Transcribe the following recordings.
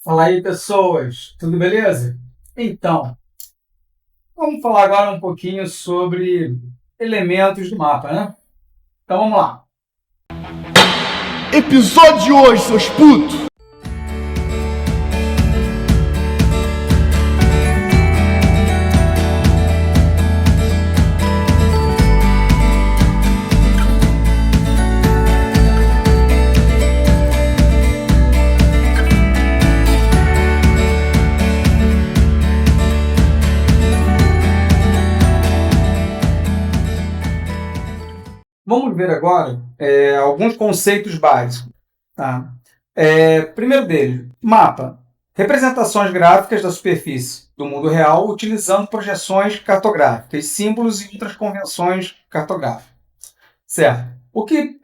Fala aí, pessoas, tudo beleza? Então, vamos falar agora um pouquinho sobre elementos do mapa, né? Então vamos lá. Episódio de hoje, seus putos! Vamos ver agora alguns conceitos básicos. Tá? Primeiro deles, mapa. Representações gráficas da superfície do mundo real utilizando projeções cartográficas, símbolos e outras convenções cartográficas. Certo? O que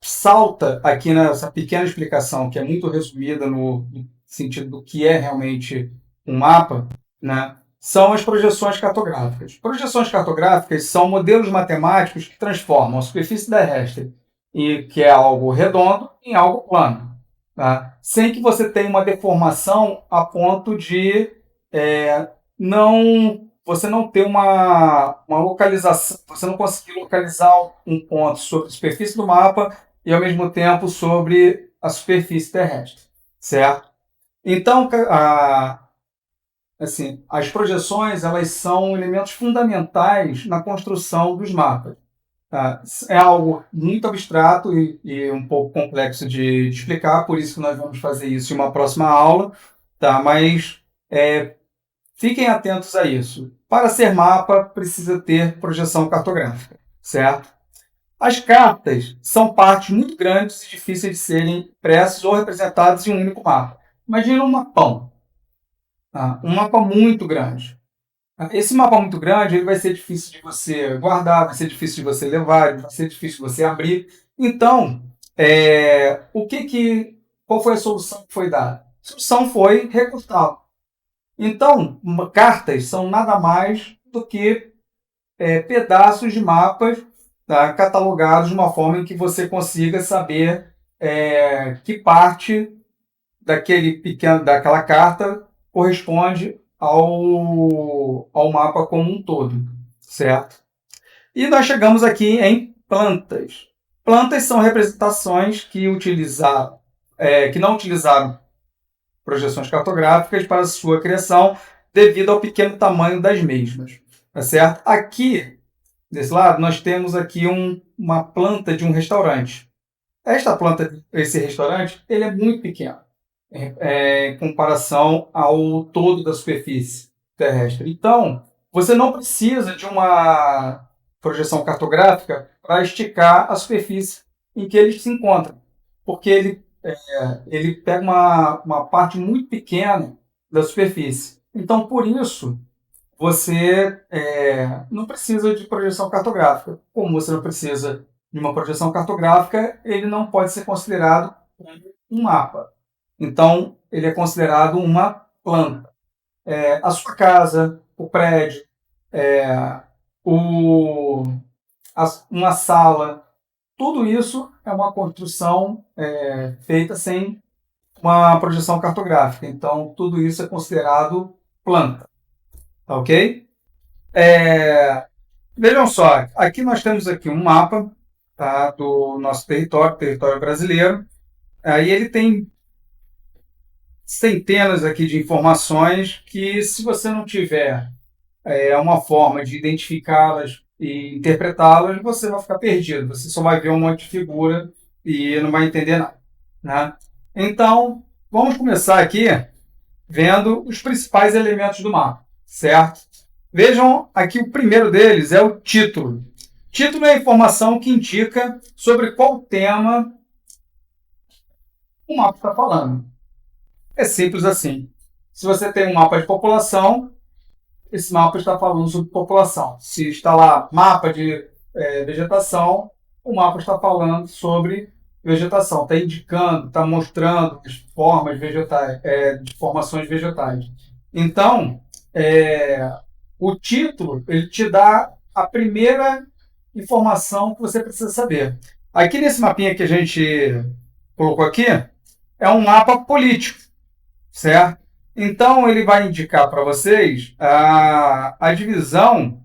salta aqui nessa pequena explicação, que é muito resumida no sentido do que é realmente um mapa, né, são as projeções cartográficas. Projeções cartográficas são modelos matemáticos que transformam a superfície terrestre, que é algo redondo, em algo plano, tá? Sem que você tenha uma deformação a ponto de você não ter uma localização, você não conseguir localizar um ponto sobre a superfície do mapa e, ao mesmo tempo, sobre a superfície terrestre, certo? Então, as projeções elas são elementos fundamentais na construção dos mapas. Tá? É algo muito abstrato e um pouco complexo de explicar, por isso que nós vamos fazer isso em uma próxima aula, tá? Mas fiquem atentos a isso. Para ser mapa, precisa ter projeção cartográfica, certo? As cartas são partes muito grandes e difíceis de serem impressas ou representadas em um único mapa. Imagina um mapão, tá? Um mapa muito grande. Esse mapa muito grande ele vai ser difícil de você guardar, vai ser difícil de você levar, vai ser difícil de você abrir. Então, qual foi a solução que foi dada? A solução foi recortá-lo. Então, cartas são nada mais do que pedaços de mapas, tá, catalogados de uma forma em que você consiga saber que parte daquela carta corresponde ao mapa como um todo, certo? E nós chegamos aqui em plantas. Plantas são representações que não utilizaram projeções cartográficas para sua criação devido ao pequeno tamanho das mesmas, tá certo? Aqui, desse lado, nós temos aqui uma planta de um restaurante. Esse restaurante, ele é muito pequeno em comparação ao todo da superfície terrestre. Então, você não precisa de uma projeção cartográfica para esticar a superfície em que ele se encontra, porque ele pega uma parte muito pequena da superfície. Então, por isso, você não precisa de projeção cartográfica. Como você não precisa de uma projeção cartográfica, ele não pode ser considerado um mapa. Então, ele é considerado uma planta. A sua casa, o prédio, uma sala, tudo isso é uma construção feita sem uma projeção cartográfica. Então, tudo isso é considerado planta. Tá ok? Vejam só, aqui nós temos aqui um mapa, tá, do nosso território brasileiro. Aí ele tem centenas aqui de informações que, se você não tiver uma forma de identificá-las e interpretá-las, você vai ficar perdido. Você só vai ver um monte de figura e não vai entender nada, né? Então, vamos começar aqui vendo os principais elementos do mapa, certo? Vejam aqui, o primeiro deles é o título. Título é a informação que indica sobre qual tema o mapa está falando. É simples assim. Se você tem um mapa de população, esse mapa está falando sobre população. Se está lá mapa de vegetação, o mapa está falando sobre vegetação. Está indicando, está mostrando as formas vegetais, de formações vegetais. Então, o título ele te dá a primeira informação que você precisa saber. Aqui nesse mapinha que a gente colocou aqui, é um mapa político, certo? Então, ele vai indicar para vocês a divisão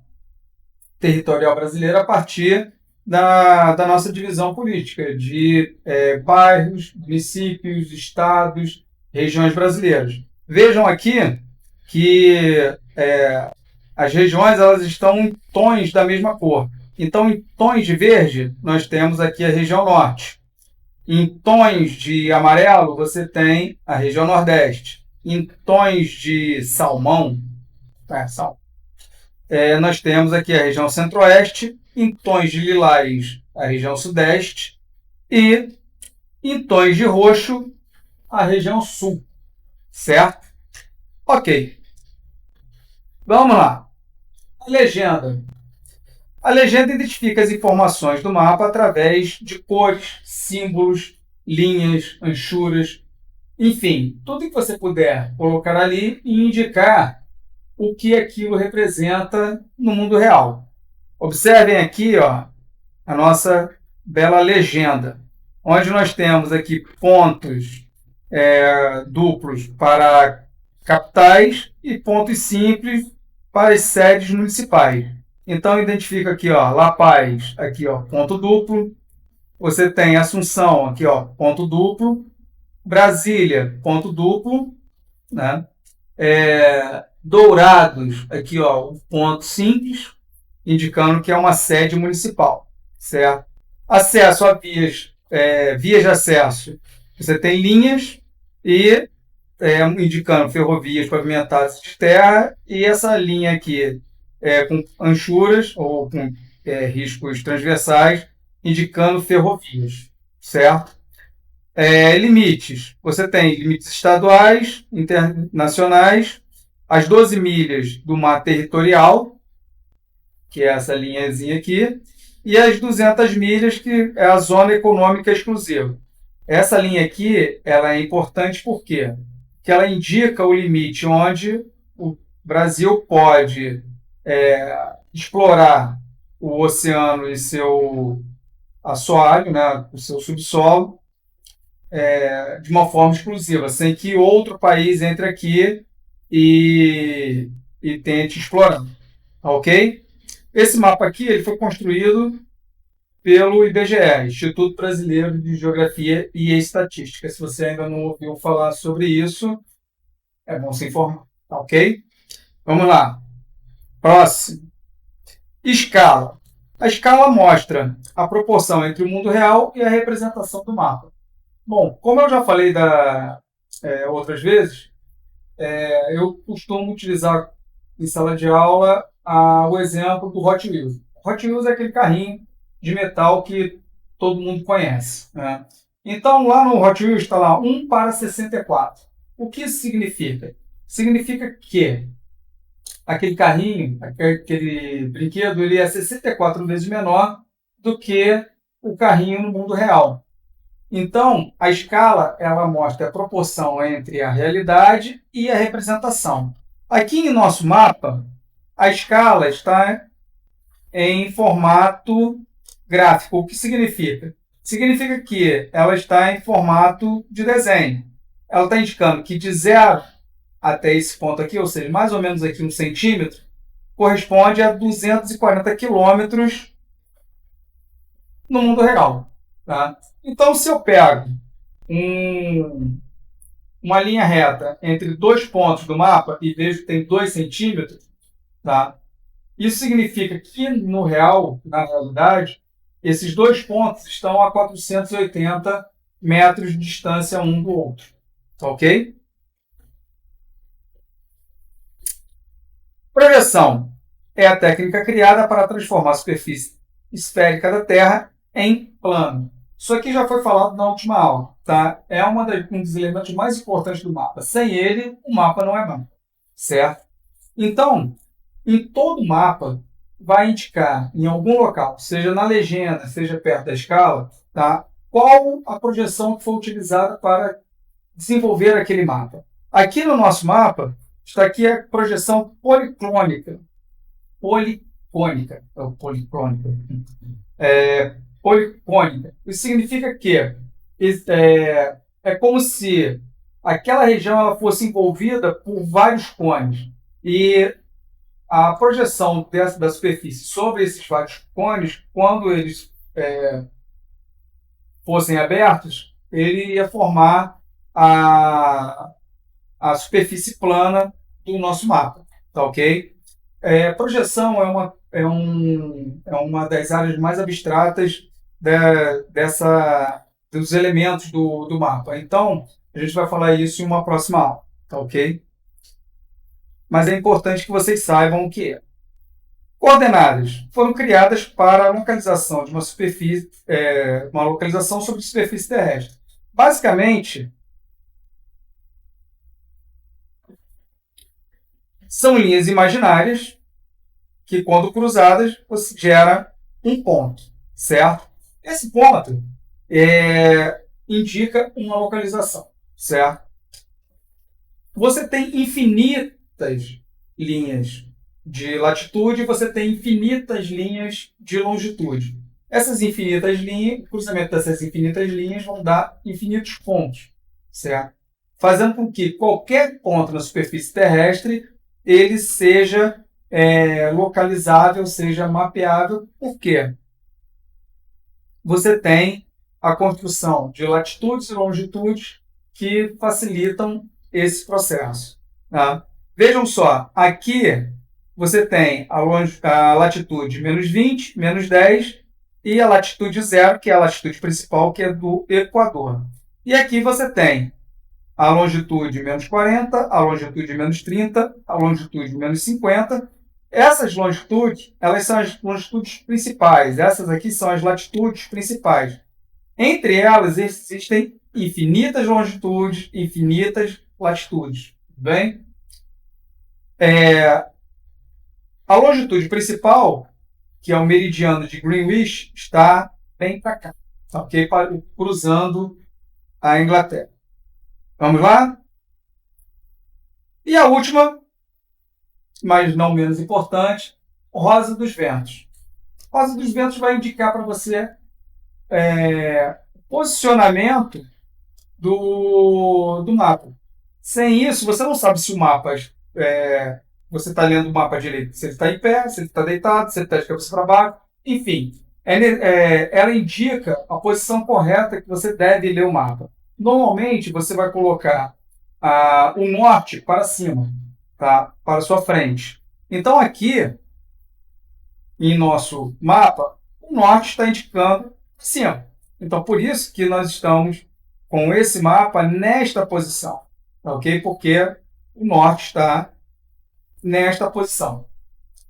territorial brasileira a partir da nossa divisão política de bairros, municípios, estados, regiões brasileiras. Vejam aqui que as regiões elas estão em tons da mesma cor. Então, em tons de verde, nós temos aqui a região norte. Em tons de amarelo, você tem a região nordeste. Em tons de salmão, nós temos aqui a região centro-oeste. Em tons de lilás, a região sudeste. E em tons de roxo, a região sul. Certo? Ok. Vamos lá. A legenda. A legenda identifica as informações do mapa através de cores, símbolos, linhas, anchuras, enfim, tudo que você puder colocar ali e indicar o que aquilo representa no mundo real. Observem aqui, ó, a nossa bela legenda, onde nós temos aqui pontos duplos para capitais e pontos simples para as sedes municipais. Então, identifica aqui, ó, La Paz, aqui, ó, ponto duplo. Você tem Assunção, aqui, ó, ponto duplo. Brasília, ponto duplo, né? Dourados, aqui, ó, ponto simples, indicando que é uma sede municipal, certo? Acesso a vias de acesso. Você tem linhas e indicando ferrovias pavimentadas de terra, e essa linha aqui com anchuras ou com riscos transversais, indicando ferrovias, certo? Limites. Você tem limites estaduais, internacionais, as 12 milhas do mar territorial, que é essa linhazinha aqui, e as 200 milhas, que é a zona econômica exclusiva. Essa linha aqui ela é importante porque ela indica o limite onde o Brasil pode explorar o oceano e seu assoalho, né, o seu subsolo, de uma forma exclusiva, sem que outro país entre aqui e tente explorar. Ok? Esse mapa aqui ele foi construído pelo IBGE, Instituto Brasileiro de Geografia e Estatística. Se você ainda não ouviu falar sobre isso, é bom se informar. Ok? Vamos lá. Próximo. Escala. A escala mostra a proporção entre o mundo real e a representação do mapa. Bom, como eu já falei outras vezes, eu costumo utilizar em sala de aula o exemplo do Hot Wheels. Hot Wheels é aquele carrinho de metal que todo mundo conhece, né? Então, lá no Hot Wheels está lá 1:64. O que isso significa? Significa que aquele carrinho, aquele brinquedo, ele é 64 vezes menor do que o carrinho no mundo real. Então, a escala ela mostra a proporção entre a realidade e a representação. Aqui em nosso mapa, a escala está em formato gráfico. O que significa? Significa que ela está em formato de desenho. Ela está indicando que de 0 até esse ponto aqui, ou seja, mais ou menos aqui 1 centímetro, corresponde a 240 quilômetros no mundo real. Tá? Então, se eu pego uma linha reta entre dois pontos do mapa e vejo que tem 2 centímetros, tá? Isso significa que no real, na realidade, esses dois pontos estão a 480 metros de distância um do outro. Tá ok? Projeção é a técnica criada para transformar a superfície esférica da Terra em plano. Isso aqui já foi falado na última aula, tá? É um dos elementos mais importantes do mapa. Sem ele, o mapa não é mapa, certo? Então, em todo mapa, vai indicar em algum local, seja na legenda, seja perto da escala, tá? Qual a projeção que foi utilizada para desenvolver aquele mapa. Aqui no nosso mapa, está aqui a projeção policrônica. Policônica. Policônica. Isso significa que é como se aquela região ela fosse envolvida por vários cones. E a projeção da superfície sobre esses vários cones, quando eles fossem abertos, ele ia formar a superfície plana do nosso mapa, tá ok? Projeção é uma das áreas mais abstratas dos elementos do mapa. Então, a gente vai falar isso em uma próxima aula, tá ok? Mas é importante que vocês saibam o que é. Coordenadas foram criadas para a localização de uma superfície, uma localização sobre superfície terrestre. Basicamente, são linhas imaginárias que, quando cruzadas, você gera um ponto, certo? Esse ponto indica uma localização, certo? Você tem infinitas linhas de latitude e você tem infinitas linhas de longitude. Essas infinitas linhas, o cruzamento dessas infinitas linhas vão dar infinitos pontos, certo? Fazendo com que qualquer ponto na superfície terrestre ele seja localizável, seja mapeável. Por quê? Você tem a construção de latitudes e longitudes que facilitam esse processo. Tá? Vejam só, aqui você tem a latitude menos 20, menos 10 e a latitude 0, que é a latitude principal, que é do Equador. E aqui você tem a longitude menos 40, a longitude menos 30, a longitude menos 50. Essas longitudes, elas são as longitudes principais. Essas aqui são as latitudes principais. Entre elas existem infinitas longitudes, infinitas latitudes. Tudo bem? A longitude principal, que é o meridiano de Greenwich, está bem para cá, tá, ok? Cruzando a Inglaterra. Vamos lá? E a última, mas não menos importante, rosa dos ventos. Rosa dos ventos vai indicar para você posicionamento do mapa. Sem isso, você não sabe se o mapa você está lendo o mapa direito, se ele está em pé, se ele está deitado, se ele está de cabeça para baixo, enfim. Ela indica a posição correta que você deve ler o mapa. Normalmente, você vai colocar o norte para cima, tá? Para a sua frente. Então, aqui, em nosso mapa, o norte está indicando cima. Então, por isso que nós estamos com esse mapa nesta posição, ok? Porque o norte está nesta posição.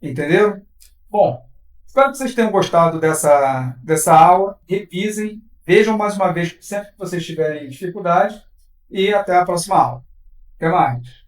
Entenderam? Bom, espero que vocês tenham gostado dessa aula. Revisem, vejam mais uma vez sempre que vocês tiverem dificuldade e até a próxima aula. Até mais!